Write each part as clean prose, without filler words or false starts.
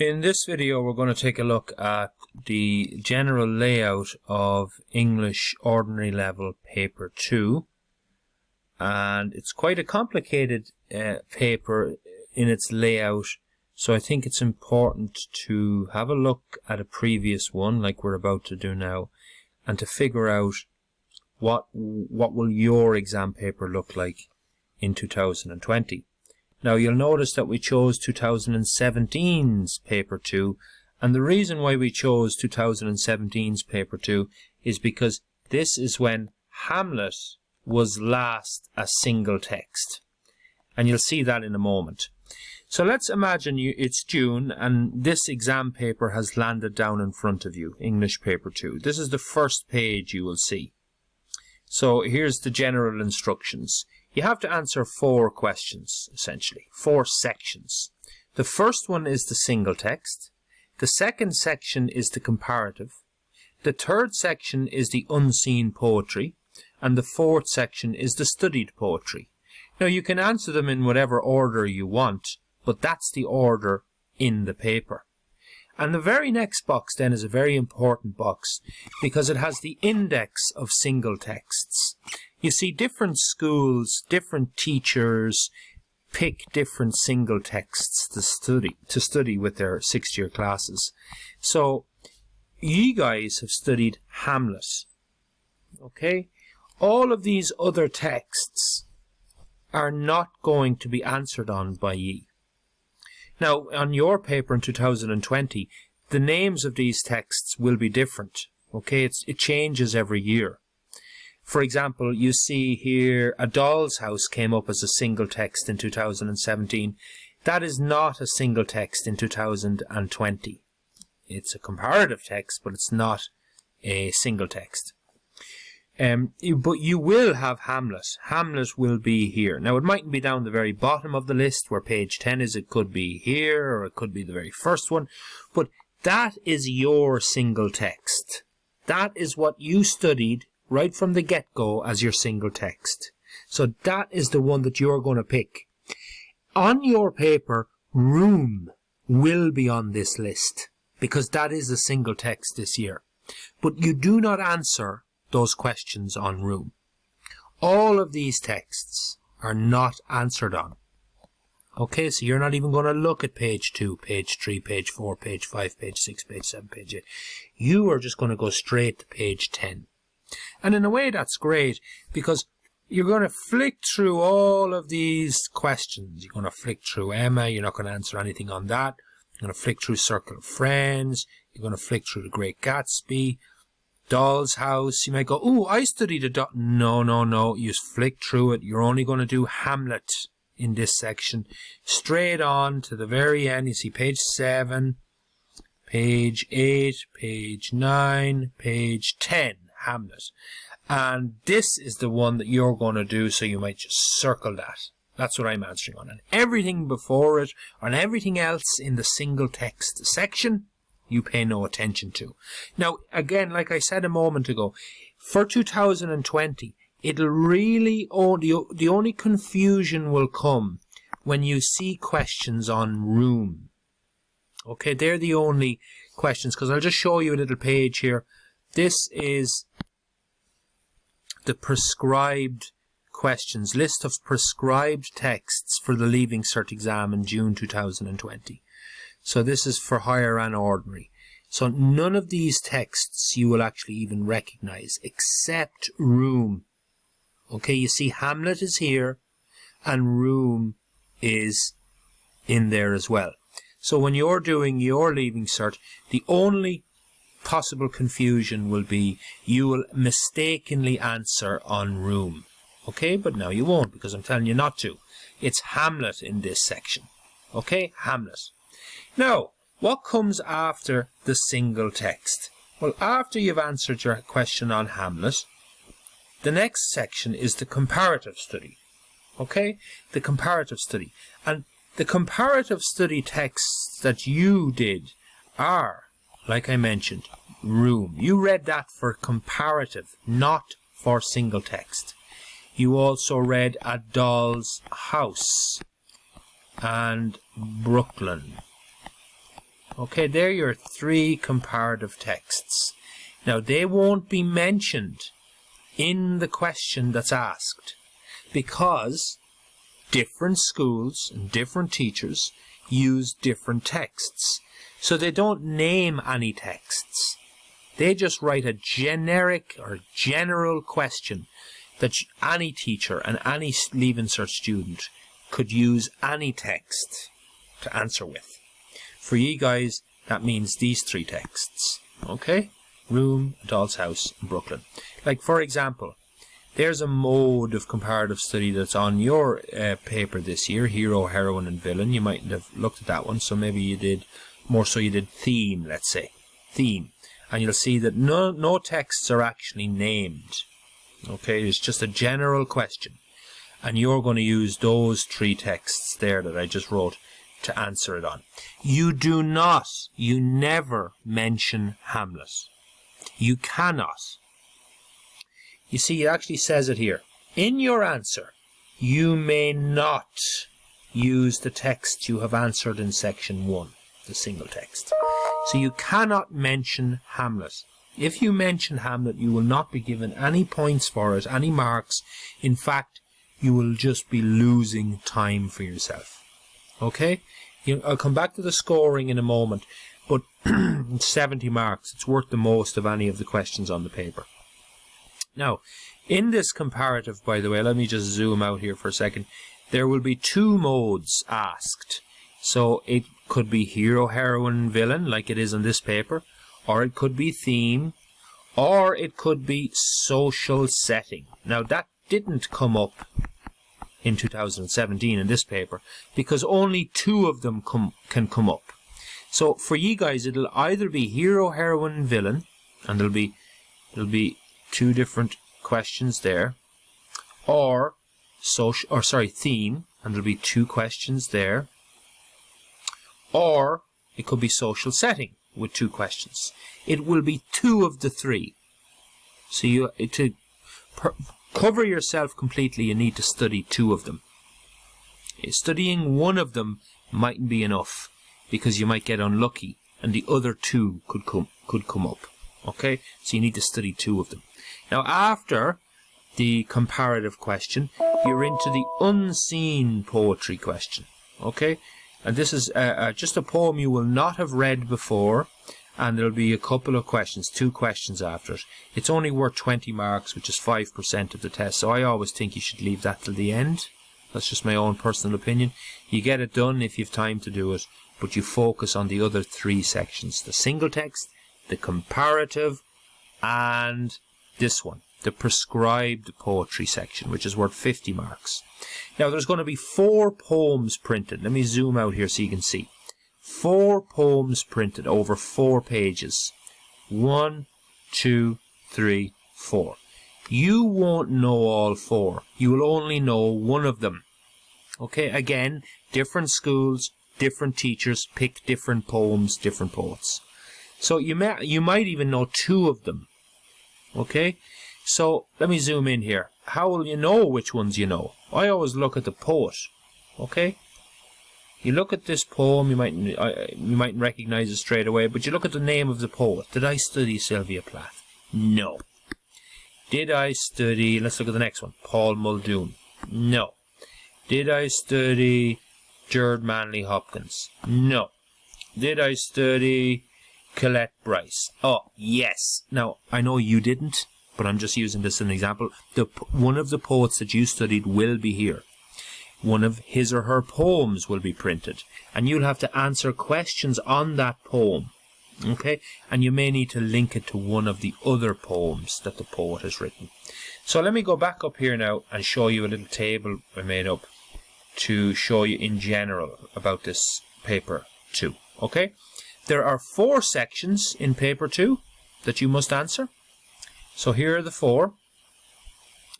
In this video we're going to take a look at the general layout of English Ordinary Level Paper 2, and it's quite a complicated paper in its layout, so I think it's important to have a look at a previous one like we're about to do now and to figure out what will your exam paper look like in 2020. Now you'll notice that we chose 2017's paper 2, and the reason why we chose 2017's paper 2 is because this is when Hamlet was last a single text, and you'll see that in a moment. So let's imagine it's June and this exam paper has landed down in front of you, English paper 2. This is the first page you will see. So here's the general instructions. You have to answer 4 questions, essentially, 4 sections. The first one is the single text. The second section is the comparative. The third section is the unseen poetry. And the fourth section is the studied poetry. Now you can answer them in whatever order you want, but that's the order in the paper. And the very next box then is a very important box because it has the index of single texts. You see, different schools, different teachers pick different single texts to study with their 6th-year classes. So you guys have studied Hamlet. Okay? All of these other texts are not going to be answered on by ye. Now, on your paper in 2020, the names of these texts will be different. Okay, it changes every year. For example, you see here, A Doll's House came up as a single text in 2017. That is not a single text in 2020. It's a comparative text, but it's not a single text. But you will have Hamlet. Hamlet will be here. Now, it mightn't be down the very bottom of the list where page 10 is. It could be here, or it could be the very first one. But that is your single text. That is what you studied right from the get-go as your single text. So that is the one that you're going to pick. On your paper, room will be on this list because that is a single text this year. But you do not answer those questions on room. All of these texts are not answered on. Okay, so you're not even going to look at page 2, page 3, page 4, page 5, page 6, page 7, page 8. You are just going to go straight to page 10. And in a way that's great because you're going to flick through all of these questions. You're going to flick through Emma. You're not going to answer anything on that. You're going to flick through Circle of Friends. You're going to flick through The Great Gatsby. Doll's House. You might go, oh, I studied a doll. No. You just flick through it. You're only going to do Hamlet in this section. Straight on to the very end. You see page 7, page 8, page 9, page 10, Hamlet. And this is the one that you're going to do, so you might just circle that. That's what I'm answering on. And everything before it, and everything else in the single text section, you pay no attention to. Now, again, like I said a moment ago, for 2020, it'll really the only confusion will come when you see questions on room. Okay, they're the only questions, because I'll just show you a little page here. This is the prescribed questions, list of prescribed texts for the Leaving Cert exam in June 2020. So this is for higher and ordinary. So none of these texts you will actually even recognize except room. Okay, you see Hamlet is here and room is in there as well. So when you're doing your Leaving Cert, the only possible confusion will be you will mistakenly answer on room. Okay, but now you won't because I'm telling you not to. It's Hamlet in this section. Okay, Hamlet. Now, what comes after the single text? Well, after you've answered your question on Hamlet, the next section is the comparative study. Okay? The comparative study. And the comparative study texts that you did are, like I mentioned, room. You read that for comparative, not for single text. You also read A Doll's House and Brooklyn Okay, they're your 3 comparative texts. Now, they won't be mentioned in the question that's asked because different schools and different teachers use different texts. So they don't name any texts. They just write a generic or general question that any teacher and any Leaving Cert student could use any text to answer with. For you guys, that means these 3 texts. Okay? Room, a Doll's House, and Brooklyn. Like, for example, there's a mode of comparative study that's on your paper this year, hero, heroine, and villain. You might have looked at that one, so maybe you did, more so you did theme, let's say. Theme. And you'll see that no texts are actually named. Okay, it's just a general question. And you're going to use those 3 texts there that I just wrote to answer it on. You never mention Hamlet. You cannot. You see, it actually says it here. In your answer, you may not use the text you have answered in section 1, the single text. So you cannot mention Hamlet. If you mention Hamlet, you will not be given any points for it, any marks. In fact, you will just be losing time for yourself. Okay? I'll come back to the scoring in a moment, but 70 marks. It's worth the most of any of the questions on the paper. Now, in this comparative, by the way, let me just zoom out here for a second. There will be 2 modes asked. So it could be hero, heroine, villain, like it is on this paper, or it could be theme, or it could be social setting. Now, that didn't come up in 2017 in this paper, because only 2 of them can come up. So for you guys, it'll either be hero, heroine, villain, and there'll be 2 different questions there, or theme, and there'll be 2 questions there, or it could be social setting with 2 questions. It will be 2 of the 3. So to cover yourself completely, you need to study 2 of them. Studying 1 of them mightn't be enough, because you might get unlucky and the other 2 could come up. Okay, so you need to study 2 of them. Now, after the comparative question, you're into the unseen poetry question. Okay, and this is just a poem you will not have read before, and there'll be a couple of questions, 2 questions after it. It's only worth 20 marks, which is 5% of the test, so I always think you should leave that till the end. That's just my own personal opinion. You get it done if you've time to do it, but you focus on the other 3 sections: the single text, the comparative, and this one, the prescribed poetry section, which is worth 50 marks. Now, there's going to be 4 poems printed. Let me zoom out here so you can see. 4 poems printed over 4 pages. 1, 2, 3, 4. You won't know all 4. You will only know one of them. Okay, again, different schools, different teachers pick different poems, different poets. So you might even know 2 of them. Okay, so let me zoom in here. How will you know which ones you know? I always look at the poet. Okay, you look at this poem, you mightn't recognize it straight away, but you look at the name of the poet. Did I study Sylvia Plath? No. Did I study, let's look at the next one, Paul Muldoon? No. Did I study Gerard Manley Hopkins? No. Did I study Colette Bryce? Oh, yes. Now, I know you didn't, but I'm just using this as an example. One of the poets that you studied will be here. One of his or her poems will be printed, and you'll have to answer questions on that poem. Okay, and you may need to link it to one of the other poems that the poet has written. So let me go back up here now and show you a little table I made up to show you in general about this paper 2. Okay, there are 4 sections in paper 2 that you must answer. So here are the 4.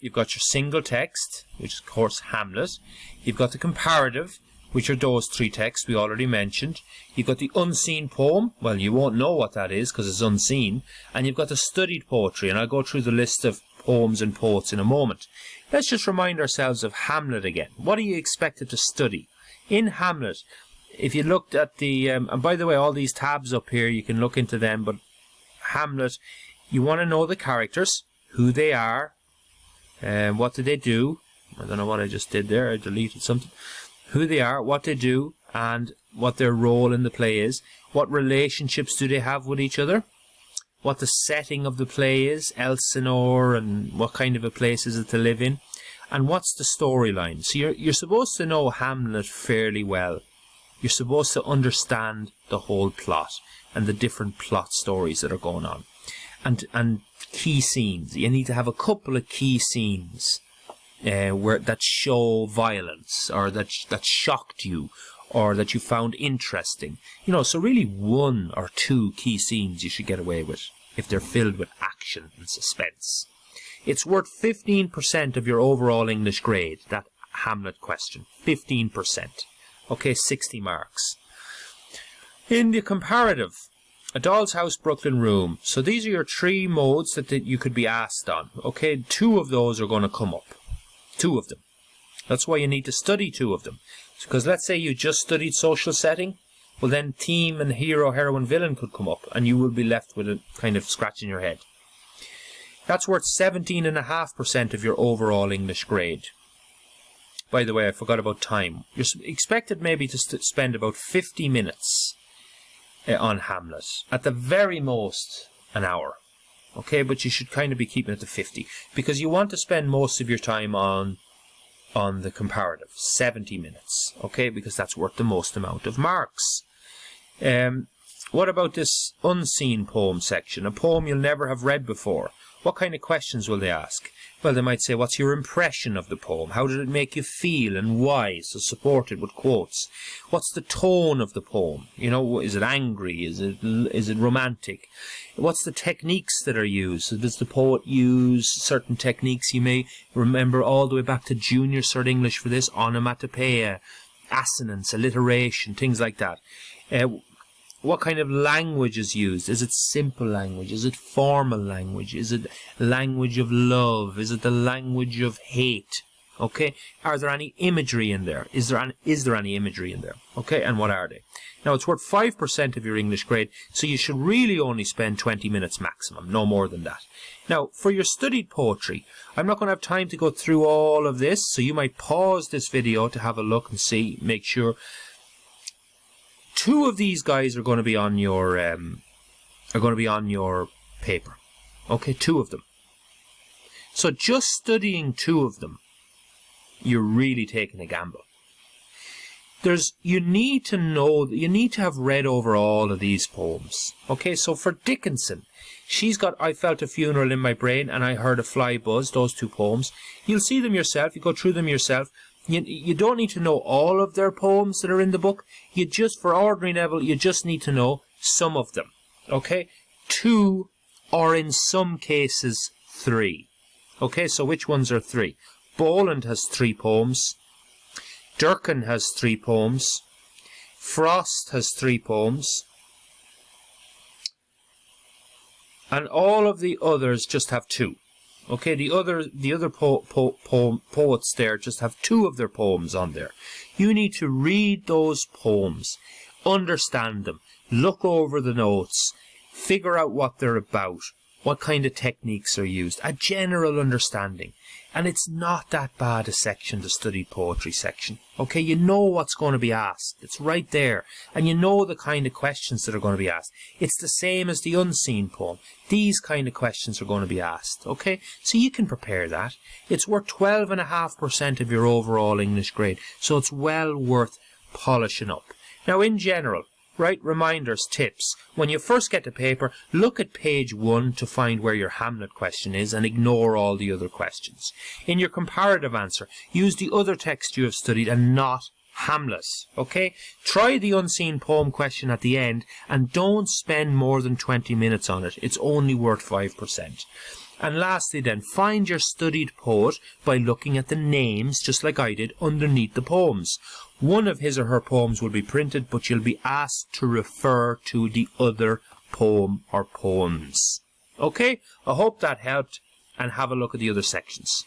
You've got your single text, which is of course Hamlet. You've got the comparative, which are those 3 texts we already mentioned. You've got the unseen poem. Well, you won't know what that is because it's unseen. And you've got the studied poetry, and I'll go through the list of poems and poets in a moment. Let's just remind ourselves of Hamlet again. What are you expected to study? In Hamlet, if you looked at the, and by the way, all these tabs up here, you can look into them, but Hamlet, you want to know the characters, who they are, what do they do. I don't know what I just did there, I deleted something. Who they are, what they do, and what their role in the play is. What relationships do they have with each other? What the setting of the play is, Elsinore, and what kind of a place is it to live in. And what's the storyline? So you're supposed to know Hamlet fairly well. You're supposed to understand the whole plot and the different plot stories that are going on. And key scenes. You need to have a couple of key scenes that show violence, or that shocked you, or that you found interesting. You know, so really 1 or 2 key scenes you should get away with if they're filled with action and suspense. It's worth 15% of your overall English grade, that Hamlet question. 15%. Okay, 60 marks. In the comparative, A Doll's House, Brooklyn Room. So these are your 3 modes that you could be asked on. Okay, 2 of those are going to come up. 2 of them. That's why you need to study 2 of them. Because let's say you just studied social setting, well then theme and hero, heroine, villain could come up, and you will be left with a kind of scratch in your head. That's worth 17.5% of your overall English grade. By the way, I forgot about time. You're expected maybe to spend about 50 minutes on Hamlet. At the very most, an hour. Okay, but you should kind of be keeping it to 50. Because you want to spend most of your time on the comparative. 70 minutes. Okay, because that's worth the most amount of marks. What about this unseen poem section? A poem you'll never have read before. What kind of questions will they ask? Well, they might say, what's your impression of the poem? How did it make you feel and why? So support it with quotes. What's the tone of the poem? You know, is it angry? Is it romantic? What's the techniques that are used? So does the poet use certain techniques? You may remember all the way back to Junior Cert English for this. Onomatopoeia, assonance, alliteration, things like that. What kind of language is used? Is it simple language? Is it formal language? Is it language of love? Is it the language of hate? Okay, are there any imagery in there? Is there any imagery in there? Okay, and what are they? Now, it's worth 5% of your English grade, so you should really only spend 20 minutes maximum, no more than that. Now, for your studied poetry, I'm not going to have time to go through all of this, so you might pause this video to have a look and see, make sure. 2 of these guys are going to be on your paper. Okay, 2 of them. So just studying 2 of them, you're really taking a gamble. You need to have read over all of these poems. Okay, so for Dickinson, she's got I Felt a Funeral in My Brain and I Heard a Fly Buzz, those 2 poems. You'll see them yourself, you go through them yourself. You don't need to know all of their poems that are in the book. For ordinary level, you just need to know some of them. Okay? 2, or in some cases, 3. Okay, so which ones are 3? Boland has 3 poems. Durkin has 3 poems. Frost has 3 poems. And all of the others just have 2. Okay, the other poets there just have 2 of their poems on there. You need to read those poems, understand them, look over the notes, figure out what they're about, what kind of techniques are used, a general understanding. And it's not that bad a section, the studied poetry section. Okay, you know what's going to be asked. It's right there. And you know the kind of questions that are going to be asked. It's the same as the unseen poem. These kind of questions are going to be asked. Okay, so you can prepare that. It's worth 12.5% of your overall English grade. So it's well worth polishing up. Now, in general, right, reminders, tips. When you first get the paper, look at page 1 to find where your Hamlet question is and ignore all the other questions. In your comparative answer, use the other text you have studied and not Hamlet. Okay? Try the unseen poem question at the end and don't spend more than 20 minutes on it. It's only worth 5%. And lastly then, find your studied poet by looking at the names, just like I did, underneath the poems. One of his or her poems will be printed, but you'll be asked to refer to the other poem or poems. Okay? I hope that helped, and have a look at the other sections.